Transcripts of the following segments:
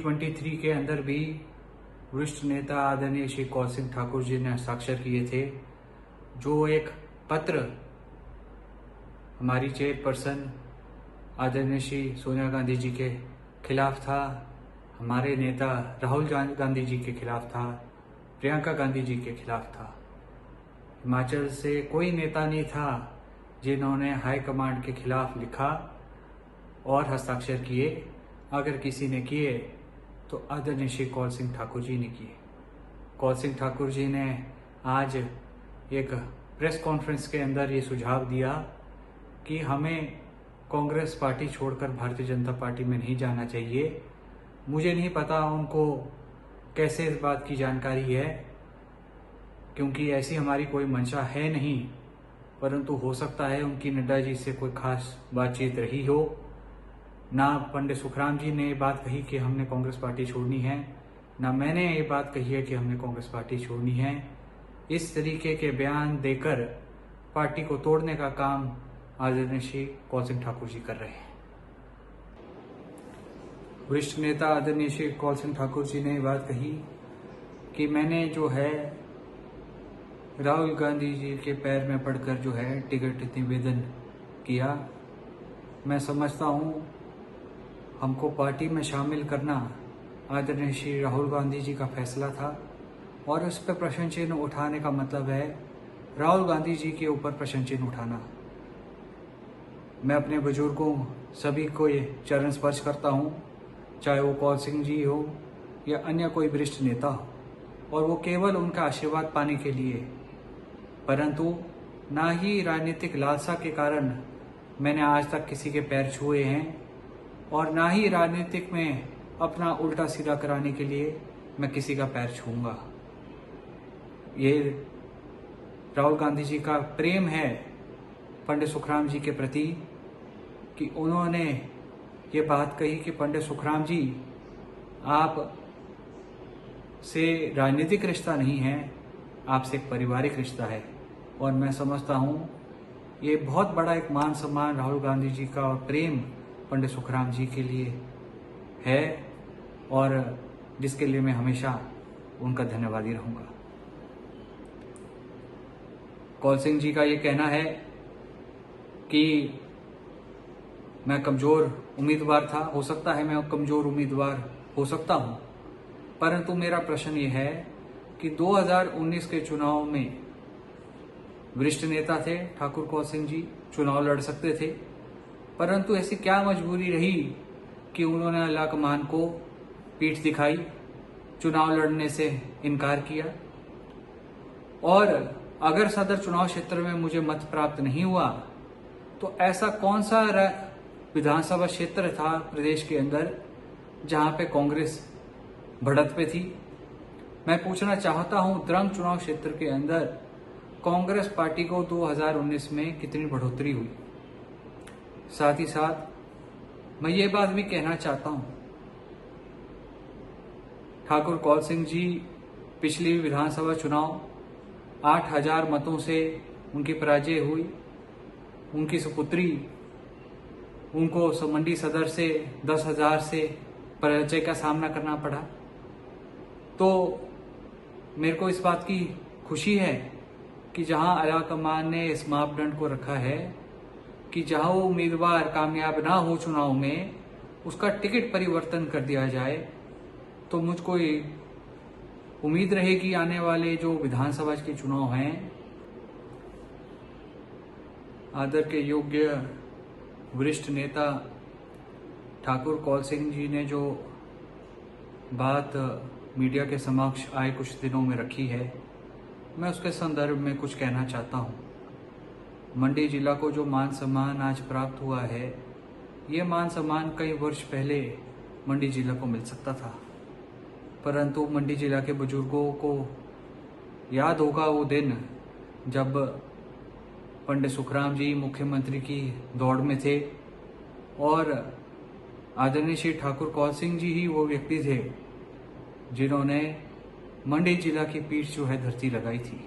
2023 के अंदर भी वरिष्ठ नेता आदरणीय श्री कौल सिंह ठाकुर जी ने हस्ताक्षर किए थे, जो एक पत्र हमारी चेयरपर्सन आदरणीय श्री सोनिया गांधी जी के खिलाफ था, हमारे नेता राहुल गांधी जी के खिलाफ था, प्रियंका गांधी जी के खिलाफ था। हिमाचल से कोई नेता नहीं था जिन्होंने हाई कमांड के खिलाफ लिखा और हस्ताक्षर किए। अगर किसी ने किए तो आदरणीय श्री कौल सिंह ठाकुर जी ने किए। कौल सिंह ठाकुर जी ने आज एक प्रेस कॉन्फ्रेंस के अंदर ये सुझाव दिया कि हमें कांग्रेस पार्टी छोड़कर भारतीय जनता पार्टी में नहीं जाना चाहिए। मुझे नहीं पता उनको कैसे इस बात की जानकारी है, क्योंकि ऐसी हमारी कोई मंशा है नहीं, परंतु हो सकता है उनकी नड्डा जी से कोई खास बातचीत रही हो। ना पंडित सुखराम जी ने ये बात कही कि हमने कांग्रेस पार्टी छोड़नी है, ना मैंने ये बात कही है कि हमने कांग्रेस पार्टी छोड़नी है। इस तरीके के बयान देकर पार्टी को तोड़ने का काम आदरणीय श्री कौल सिंह ठाकुर जी कर रहे हैं। वरिष्ठ नेता आदरणीय श्री कौल सिंह ठाकुर जी ने ये बात कही कि मैंने जो है राहुल गांधी जी के पैर में पड़कर जो है टिकट निवेदन किया। मैं समझता हूं हमको पार्टी में शामिल करना आदरणीय श्री राहुल गांधी जी का फैसला था और उस पर प्रश्न चिन्ह उठाने का मतलब है राहुल गांधी जी के ऊपर प्रश्न चिन्ह उठाना। मैं अपने बुजुर्गों सभी को ये चरण स्पर्श करता हूं, चाहे वो कौल सिंह जी हो या अन्य कोई वरिष्ठ नेता हो, और वो केवल उनका आशीर्वाद पाने के लिए, परंतु ना ही राजनीतिक लालसा के कारण मैंने आज तक किसी के पैर छुए हैं और ना ही राजनीतिक में अपना उल्टा सीधा कराने के लिए मैं किसी का पैर छूऊंगा। ये राहुल गांधी जी का प्रेम है पंडित सुखराम जी के प्रति कि उन्होंने ये बात कही कि पंडित सुखराम जी, आप से राजनीतिक रिश्ता नहीं है, आपसे एक पारिवारिक रिश्ता है। और मैं समझता हूँ ये बहुत बड़ा एक मान सम्मान राहुल गांधी जी का और प्रेम पंडित सुखराम जी के लिए है, और जिसके लिए मैं हमेशा उनका धन्यवादी रहूंगा। कौल सिंह जी का ये कहना है कि मैं कमजोर उम्मीदवार था, हो सकता है मैं कमजोर उम्मीदवार हो सकता हूं, परंतु मेरा प्रश्न ये है कि 2019 के चुनाव में वरिष्ठ नेता थे ठाकुर कौल सिंह जी, चुनाव लड़ सकते थे, परंतु ऐसी क्या मजबूरी रही कि उन्होंने अल्लाह कमान को पीठ दिखाई, चुनाव लड़ने से इनकार किया। और अगर सदर चुनाव क्षेत्र में मुझे मत प्राप्त नहीं हुआ तो ऐसा कौन सा विधानसभा क्षेत्र था प्रदेश के अंदर जहां पे कांग्रेस बढ़त पे थी? मैं पूछना चाहता हूं, द्रंग चुनाव क्षेत्र के अंदर कांग्रेस पार्टी को 2019 में कितनी बढ़ोतरी हुई? साथ ही साथ मैं ये बात भी कहना चाहता हूं, ठाकुर कौल सिंह जी पिछली विधानसभा चुनाव 8000 मतों से उनकी पराजय हुई। उनकी सुपुत्री उनको मंडी सदर से 10,000 से पराजय का सामना करना पड़ा। तो मेरे को इस बात की खुशी है कि जहां आला कमान ने इस मापदंड को रखा है कि जहां वो उम्मीदवार कामयाब ना हो चुनाव में, उसका टिकट परिवर्तन कर दिया जाए। तो मुझको उम्मीद रहेगी आने वाले जो विधानसभा के चुनाव हैं, आदर के योग्य वरिष्ठ नेता ठाकुर कौल सिंह जी ने जो बात मीडिया के समक्ष आए कुछ दिनों में रखी है, मैं उसके संदर्भ में कुछ कहना चाहता हूं। मंडी जिला को जो मान सम्मान आज प्राप्त हुआ है, ये मान सम्मान कई वर्ष पहले मंडी जिला को मिल सकता था, परंतु मंडी जिला के बुजुर्गों को याद होगा वो दिन जब पंडित सुखराम जी मुख्यमंत्री की दौड़ में थे और आदरणीय श्री ठाकुर कौल सिंह जी ही वो व्यक्ति थे जिन्होंने मंडी जिला की पीठ जो है धरती लगाई थी।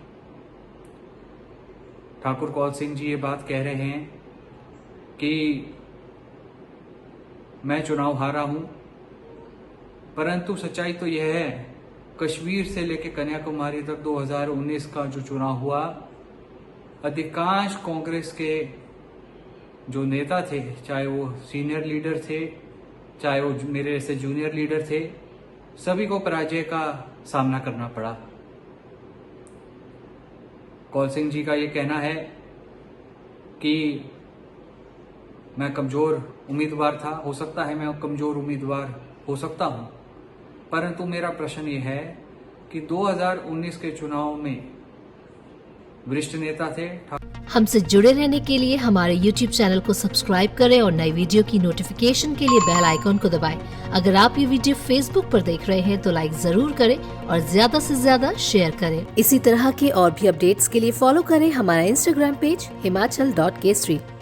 ठाकुर कौल सिंह जी ये बात कह रहे हैं कि मैं चुनाव हारा हूं, परंतु सच्चाई तो यह है, कश्मीर से लेकर कन्याकुमारी तक 2019 का जो चुनाव हुआ, अधिकांश कांग्रेस के जो नेता थे, चाहे वो सीनियर लीडर थे, चाहे वो मेरे ऐसे जूनियर लीडर थे, सभी को पराजय का सामना करना पड़ा। कौल सिंह जी का ये कहना है कि मैं कमजोर उम्मीदवार था। हो सकता है मैं कमजोर उम्मीदवार हो सकता हूं, परंतु मेरा प्रश्न ये है कि 2019 के चुनाव में वरिष्ठ नेता थे। हमसे जुड़े रहने के लिए हमारे YouTube चैनल को सब्सक्राइब करें और नई वीडियो की नोटिफिकेशन के लिए बेल आइकॉन को दबाएं। अगर आप ये वीडियो Facebook पर देख रहे हैं तो लाइक जरूर करें और ज्यादा से ज्यादा शेयर करें। इसी तरह के और भी अपडेट्स के लिए फॉलो करें हमारा Instagram पेज himachal.kstreet।